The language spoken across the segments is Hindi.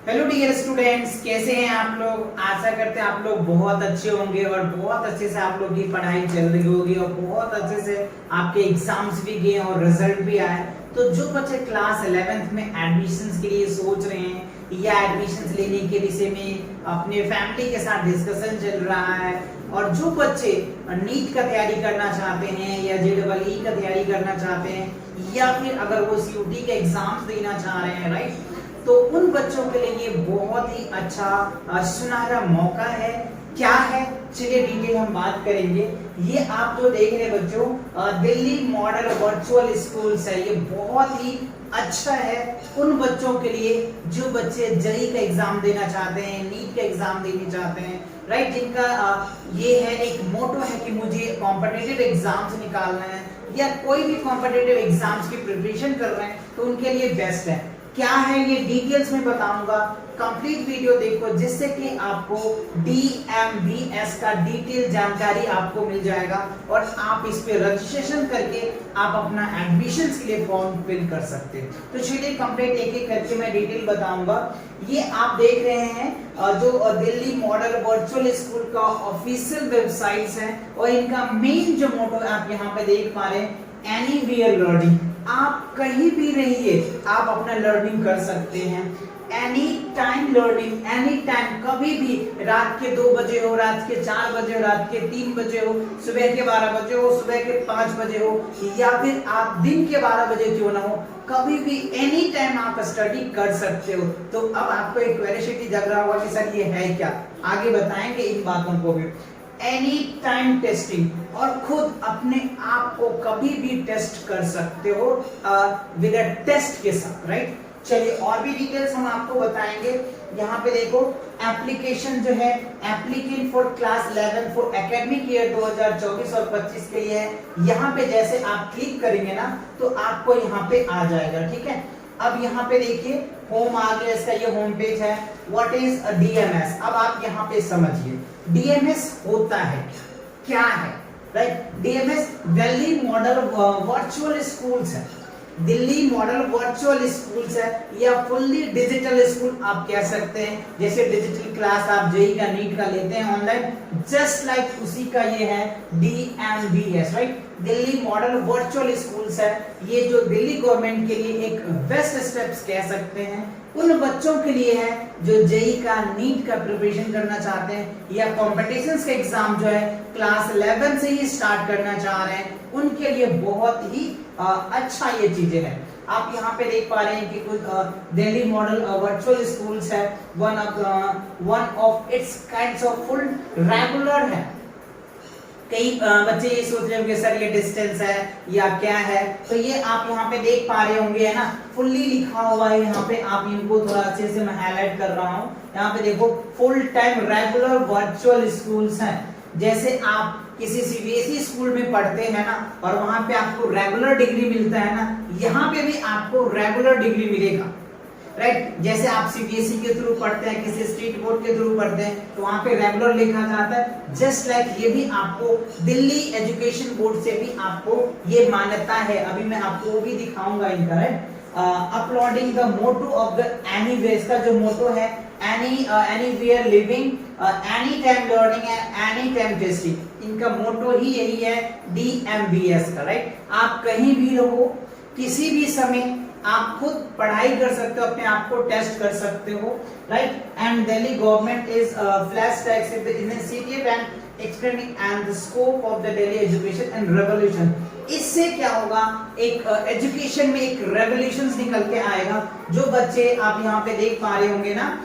हेलो डियर स्टूडेंट्स, कैसे हैं आप लोग। आशा करते हैं आप लोग बहुत अच्छे होंगे और बहुत अच्छे से आप लोग की पढ़ाई चल रही होगी और बहुत अच्छे से आपके एग्जाम्स भी गए और रिजल्ट भी आए। तो जो बच्चे क्लास 11th में एडमिशन्स के लिए सोच रहे हैं या एडमिशन्स लेने के विषय में अपने फैमिली के साथ डिस्कशन चल रहा है, और जो बच्चे नीट का तैयारी करना चाहते हैं या JEE का तैयारी करना चाहते हैं या फिर अगर वो CUT के एग्जाम्स देना चाह रहे हैं, राइट, तो उन बच्चों के लिए ये बहुत ही अच्छा सुनहरा मौका है। क्या है, चलिए डिटेल हम बात करेंगे। ये आप जो देख रहे हैं बच्चों, दिल्ली मॉडल वर्चुअल स्कूल्स है। ये बहुत ही अच्छा है उन बच्चों के लिए जो बच्चे JEE का एग्जाम देना चाहते हैं, नीट का एग्जाम देना चाहते हैं, राइट, जिनका ये है एक मोटो है कि मुझे कॉम्पिटिटिव एग्जाम्स निकालना है या कोई भी कॉम्पिटिटिव एग्जाम्स की प्रिपरेशन कर रहे हैं, तो उनके लिए बेस्ट है। क्या है ये डिटेल्स में बताऊंगा, कंप्लीट वीडियो देखो जिससे कि आपको DMVS का डिटेल जानकारी आपको मिल जाएगा और आप इस पे रजिस्ट्रेशन करके आप अपना एडमिशन्स के लिए फॉर्म फिल कर सकते हैं। तो चलिए कंप्लीट एक एक करके मैं डिटेल बताऊंगा। ये आप देख रहे हैं जो दिल्ली मॉडल वर्चुअल स्कूल का ऑफिशियल वेबसाइट्स है और इनका मेन जो मोटो आप यहाँ पे देख पा रहे हैं, एनीवेयर लर्निंग। आप कहीं भी रहिए आप अपना लर्निंग कर सकते हैं। Any time learning, any time, कभी भी, रात के 2 बजे हो, रात के 4 बजे हो, रात के 3 बजे हो, सुबह के 12 बजे हो, सुबह के 5 बजे हो, या फिर आप दिन के 12 बजे क्यों ना हो, कभी भी एनी टाइम आप स्टडी कर सकते हो। तो अब आपको एक क्यूरियोसिटी जग रहा होगा कि सर ये है क्या, आगे बताएंगे इन बातों को भी। एनी टाइम टेस्टिंग, और खुद अपने आप को कभी भी टेस्ट कर सकते हो विद अ टेस्ट के साथ, राइट। चलिए और भी डिटेल्स हम आपको बताएंगे। यहाँ पे देखो एप्लीकेशन जो है applicant for class 11 for academic year 2024 और 25 के लिए है। यहाँ पे जैसे आप क्लिक करेंगे ना तो आपको यहाँ पे आ जाएगा, ठीक है। अब यहाँ पे देखिए होम आ गया, इसका ये होम पेज है। व्हाट इज अ DMS, अब आप यहाँ पे समझिए DMS होता है क्या है, right. DMS Delhi model virtual schools है, दिल्ली मॉडल वर्चुअल स्कूल्स है या फुल्ली डिजिटल स्कूल आप कह सकते हैं। जैसे डिजिटल क्लास आप JEE का नीट का लेते हैं ऑनलाइन, जस्ट लाइक उसी का ये है DMVS, right, Delhi model virtual schools है। ये जो दिल्ली गवर्नमेंट के लिए एक बेस्ट स्टेप्स कह सकते हैं उन बच्चों के लिए है जो JEE का नीट का प्रिपरेशन करना चाहते हैं या कॉम्पिटिशन्स का एग्जाम जो है क्लास 11 से ही स्टार्ट करना चाह रहे हैं, उनके लिए बहुत ही अच्छा ये चीजें हैं। आप यहाँ पे देख पा रहे हैं कि कुछ दिल्ली मॉडल वर्चुअल स्कूल्स है, one of its kinds of full regular है। कई बच्चे ये सोच रहे होंगे सर ये डिस्टेंस है या क्या है, तो ये आप यहाँ पे देख पा रहे होंगे, है ना, फुल्ली लिखा हुआ है यहाँ पे। आप इनको थोड़ा अच्छे से मैं हाईलाइट कर रहा हूँ। यहाँ पे देखो full time regular virtual schools हैं। जैसे आप किसी CBSE स्कूल में पढ़ते हैं ना और वहां पे आपको रेगुलर डिग्री मिलता है ना, यहाँ पे भी आपको रेगुलर डिग्री मिलेगा, राइट। जैसे आप CBSE के थ्रू पढ़ते हैं, किसी स्टेट बोर्ड के थ्रू पढ़ते हैं तो वहां पे रेगुलर लिखा जाता है। जस्ट लाइक ये भी आपको दिल्ली एजुकेशन बोर्ड से भी आपको ये मान्यता है। अभी मैं आपको वो भी दिखाऊंगा इनका, right. Uploading the motto of the anywhere का जो मोटो है, anywhere living, any time learning and any time testing, इनका मोटो ही यही है DMVS का, राइट। आप कहीं भी रहो, किसी भी समय आप खुद पढ़ाई कर सकते हो, अपने आप को टेस्ट कर सकते हो, right. And Delhi government is flash tax with the initiative and extending and the scope of the Delhi education and revolution. इससे क्या होगा, एक एजुकेशन में एक रेवोल्यूशन निकल के आएगा। जो बच्चे आप यहाँ पे देख पा रहे होंगे ना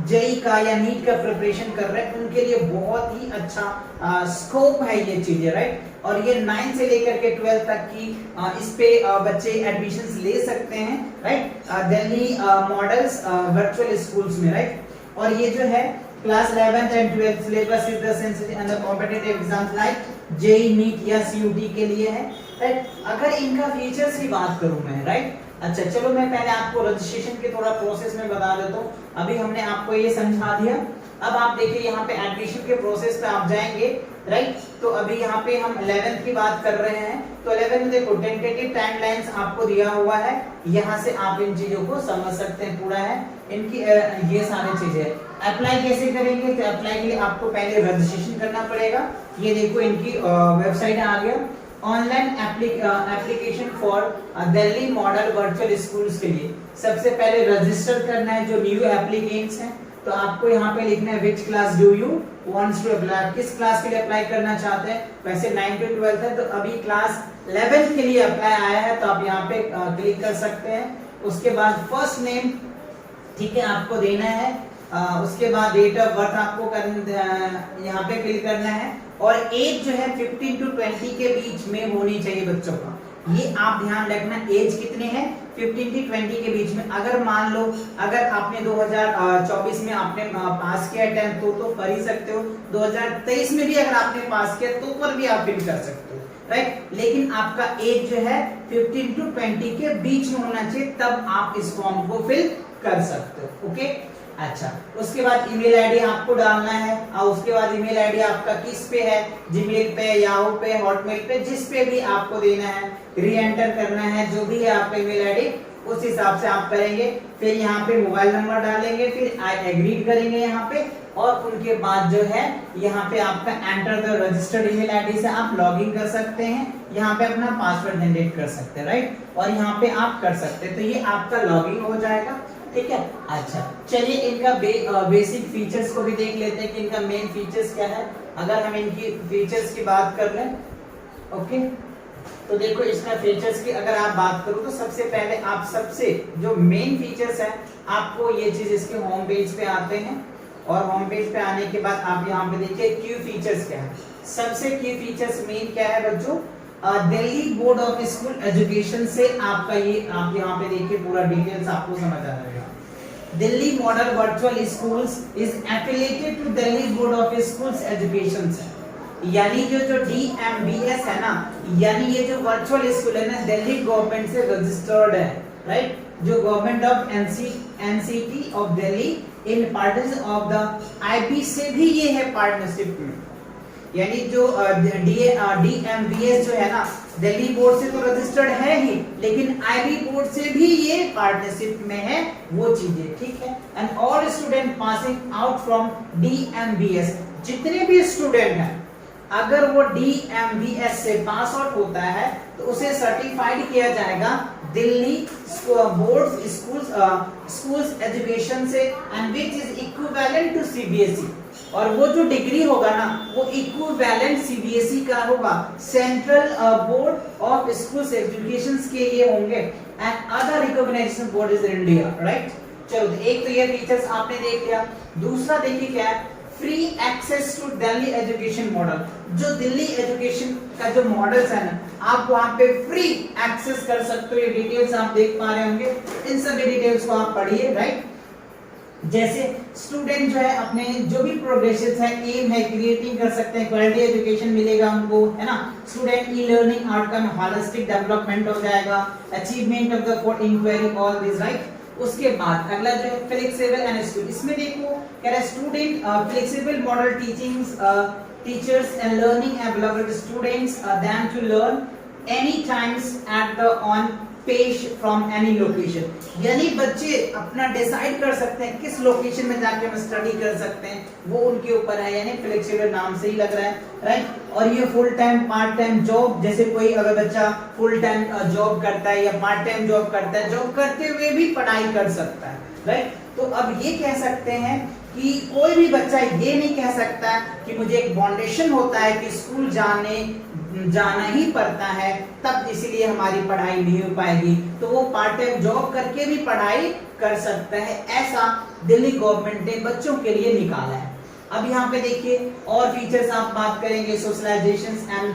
JEE का या नीट का प्रिपरेशन कर रहे हैं, उनके लिए बहुत ही अच्छा स्कोप है ये चीजें, राइट। और ये 9 से लेकर के 12 तक की इस पे बच्चे एडमिशन्स ले सकते हैं, right, Delhi models virtual schools में, राइट। और ये जो है class 11th and 12th syllabus is the sensitive and the competitive exams like JEE NEET या CUT के लिए है, राइट। अगर इनका फीचर्स की बात करूं मैं, राइट, अच्छा चलो मैं पहले आपको रजिस्ट्रेशन के थोड़ा प्रोसेस में बता देता हूँ। अभी हमने आपको ये समझा दिया। अब आप देखिए यहाँ पे एडमिशन के प्रोसेस पे आप जाएंगे, राइट। तो अभी यहाँ पे हम 11th की बात कर रहे हैं, तो 11th में देखो टेंटेटिव टाइमलाइंस आपको दिया हुआ है, यहाँ से आप इन चीजों को समझ सकते हैं। पूरा है इनकी ये सारी चीजें। अप्लाई कैसे करेंगे? तो अप्लाई के लिए आपको पहले रजिस्ट्रेशन करना पड़ेगा। ये देखो इनकी वेबसाइट आ गया, online application for Delhi model virtual schools के लिए सबसे पहले रजिस्टर करना है जो न्यू एप्लीकेंट्स हैं। तो आपको यहाँ पे लिखना है which class do you wants to apply, किस क्लास के लिए अप्लाई करना चाहते हैं। वैसे 9 to 12 है, तो अभी क्लास 11 के लिए अप्लाई आया है, तो आप यहाँ पे क्लिक कर सकते हैं। उसके बाद फर्स्ट नेम, ठीक है, आपको देना है। उसके बाद डेट ऑफ बर्थ आपको यहाँ पे फिल करना है, और एज जो है 15 to 20 के बीच में होनी चाहिए बच्चों का। ये आप ध्यान रखना, एज कितने हैं, 15 से 20 के बीच में। अगर मान लो अगर आपने 2024 में आपने पास किया 10th तो कर ही सकते हो, 2023 में भी अगर आपने पास किया तो पर भी आप फिल कर सकते हो, राइट। लेकिन आपका एज जो है 15 to 20 के बीच में होना चाहिए, तब आप इस फॉर्म को फिल कर सकते हो। ओके, अच्छा। उसके बाद ईमेल आईडी आपको डालना है, और उसके बाद ईमेल आईडी आपका किस पे है, जीमेल पे, याहू पे, हॉटमेल पे, जिस पे भी आपको देना है, री एंटर करना है जो भी है आपका ईमेल आईडी, उस हिसाब से आप करेंगे। फिर यहाँ पे मोबाइल नंबर डालेंगे, फिर आई एग्रीड करेंगे यहाँ पे, और उनके बाद जो है यहाँ पे आपका enter the registered email ID से आप लॉगिन कर सकते हैं, यहाँ पे अपना पासवर्ड जनरेट कर सकते हैं, राइट, और यहाँ पे आप कर सकते हैं। तो ये आपका लॉगिन हो जाएगा, ठीक है। अच्छा, चलिए इनका बेसिक फीचर्स को भी देख लेते हैं कि इनका मेन फीचर्स क्या है। अगर हम इनकी फीचर्स की बात कर लें, ओके, तो देखो इसका फीचर्स की अगर आप बात करो तो सबसे पहले आप सबसे जो मेन फीचर्स है, आपको ये चीज इसके होम पेज पे आते हैं, और होम पेज पे आने के बाद आप यहाँ पे देखिए क्यू फीचर्स क्या है। सबसे की फीचर्स मेन क्या है बच्चों, Delhi board of school education से आपका ये, आप यहाँ पे देखिए पूरा डिटेल्स आपको समझ आ जाएगा। Delhi model virtual schools is affiliated to Delhi board of schools education से, यानी जो DMBS है ना, यानी ये जो वर्चुअल स्कूल है ना, दिल्ली गवर्नमेंट से रजिस्टर्ड है, राइट, जो government of NCT of Delhi in partnership of the IB से भी ये है पार्टनरशिप में। यानी जो DMBS जो है ना, दिल्ली बोर्ड से तो रजिस्टर्ड है ही, लेकिन IB बोर्ड से भी ये पार्टनरशिप में है वो चीजें, ठीक है। And all student passing out from DMBS, जितने भी स्टूडेंट हैं अगर वो DMBS से पास आउट होता है तो उसे सर्टिफाइड किया जाएगा दिल्ली बोर्ड स्कूल्स एजुकेशन से, and which is equivalent to CBSE, और वो जो डिग्री होगा ना वो इक्विवेलेंट CBSE का होगा, central board of schools education के लिए होंगे, and other recognisation board is in India, right. चलो, एक तो ये फीचर्स आपने देख लिया। दूसरा देखिए क्या है, free access to Delhi education model. जो दिल्ली एजुकेशन का जो मॉडल्स है ना, आप वहां पे फ्री एक्सेस कर सकते हो। ये डिटेल्स आप देख पा रहे होंगे, इन सभी डिटेल्स को आप पढ़िए, राइट। जैसे स्टूडेंट जो है अपने जो भी प्रोग्रेसेस है, एम है, क्रिएटिंग कर सकते हैं, क्वालिटी एजुकेशन मिलेगा उनको, है ना। Student e learning outcome holistic development हो जाएगा, achievement of the code inquiry, all this, right. उसके बाद अगला जो है फ्लेक्सिबल एंड स्कूल, इसमें देखो कह रहा है student flexible model teachings teachers and learning available to students them to learn any times at the on page from any location, यानी बच्चे अपना डिसाइड कर सकते हैं किस लोकेशन में जाके हम स्टडी कर सकते हैं, वो उनके ऊपर है, यानी फ्लेक्सिबल नाम से ही लग रहा है, राइट। और ये full time part time job, जैसे कोई अगर बच्चा फुल टाइम जॉब करता है या पार्ट टाइम जॉब करता है, जॉब करते हुए भी पढ़ाई कर सकता है, राइट। तो अब ये कह सकते हैं कि कोई भी बच्चा ये नहीं कह सकता कि मुझे एक फाउंडेशन होता है कि स्कूल जाना ही पड़ता है, तब इसीलिए हमारी पढ़ाई नहीं हो पाएगी, तो वो पार्ट टाइम जॉब करके भी पढ़ाई कर सकता है। ऐसा दिल्ली गवर्नमेंट ने बच्चों के लिए निकाला है। अब यहाँ पे देखिए और फीचर्स आप बात करेंगे, सोशलाइजेशन एंड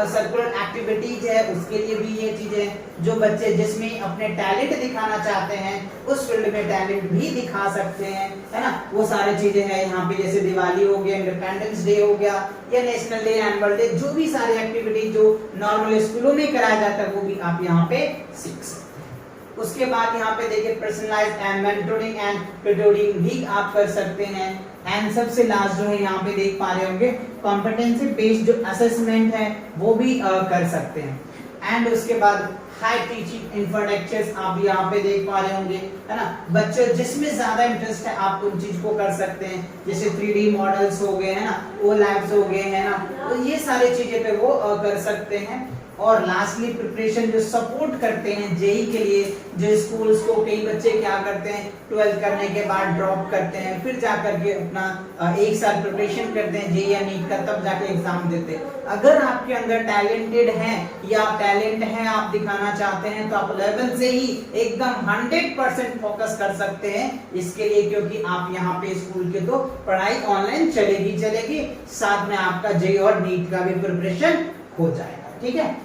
सर्कुलर एक्टिविटीज है, उसके लिए भी ये चीजें, जो बच्चे जिसमें अपने टैलेंट दिखाना चाहते हैं उस फील्ड में टैलेंट भी दिखा सकते हैं, है ना, वो सारी चीजें हैं यहाँ पे। जैसे दिवाली हो गया, इंडिपेंडेंस डे हो गया, या नेशनल डे, एनुअल डे, जो भी सारी एक्टिविटी जो नॉर्मल स्कूलों में कराया जाता है वो भी आप यहाँ पे सीख सकते हैं। उसके बाद यहाँ पे देखिए personalised and mentoring and tutoring भी आप कर सकते हैं। एंड सबसे लास्ट जो है यहाँ पे देख पा रहे होंगे कॉम्पिटेंसी बेस्ड जो असेसमेंट है वो भी कर सकते हैं। एंड उसके बाद हाई टीचिंग इंफ्रास्ट्रक्चर्स आप यहाँ पे देख पा रहे होंगे, है ना। बच्चे जिसमें ज्यादा इंटरेस्ट है आप उन चीज को कर सकते हैं, जैसे 3D मॉडल्स हो गए, है ना, वो लैब्स हो गए, है ना, तो ये सारी चीजें पे वो कर सकते हैं। और लास्टली प्रिपरेशन जो सपोर्ट करते हैं जेई के लिए, जो स्कूल्स को कई बच्चे क्या करते हैं 12 करने के बाद ड्रॉप करते हैं, फिर जाकर के अपना 1 साल प्रिपरेशन करते हैं जेई या नीट का, तब जाके एग्जाम देते हैं। अगर आपके अंदर टैलेंटेड है या टैलेंट है आप दिखाना चाहते हैं, तो आप 11 से ही एकदम 100% फोकस कर सकते हैं इसके लिए, क्योंकि आप यहाँ पे स्कूल के तो पढ़ाई ऑनलाइन चलेगी, साथ में आपका जेई और नीट का भी प्रिपरेशन हो जाएगा, ठीक है।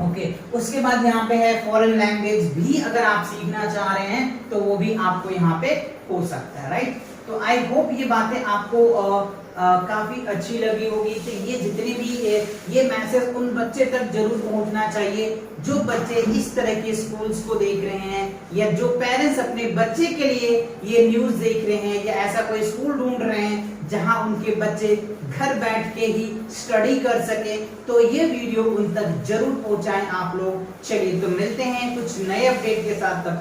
ओके, उसके बाद यहाँ पे है फॉरेन लैंग्वेज भी अगर आप सीखना चाह रहे हैं तो वो भी आपको यहाँ पे हो सकता है, राइट। तो आई होप ये बातें आपको काफी अच्छी लगी होगी। तो ये जितने भी ये मैसेज उन बच्चे तक जरूर पहुंचना चाहिए जो बच्चे इस तरह के स्कूल्स को देख रहे हैं, या जो पेरेंट्स अपने बच्चे के लिए ये न्यूज देख रहे हैं, या ऐसा कोई स्कूल ढूंढ रहे हैं जहां उनके बच्चे घर बैठ के ही स्टडी कर सके। तो ये वीडियो उन तक जरूर पहुंचाएं आप लोग। चलिए तो मिलते हैं कुछ नए अपडेट के साथ, तब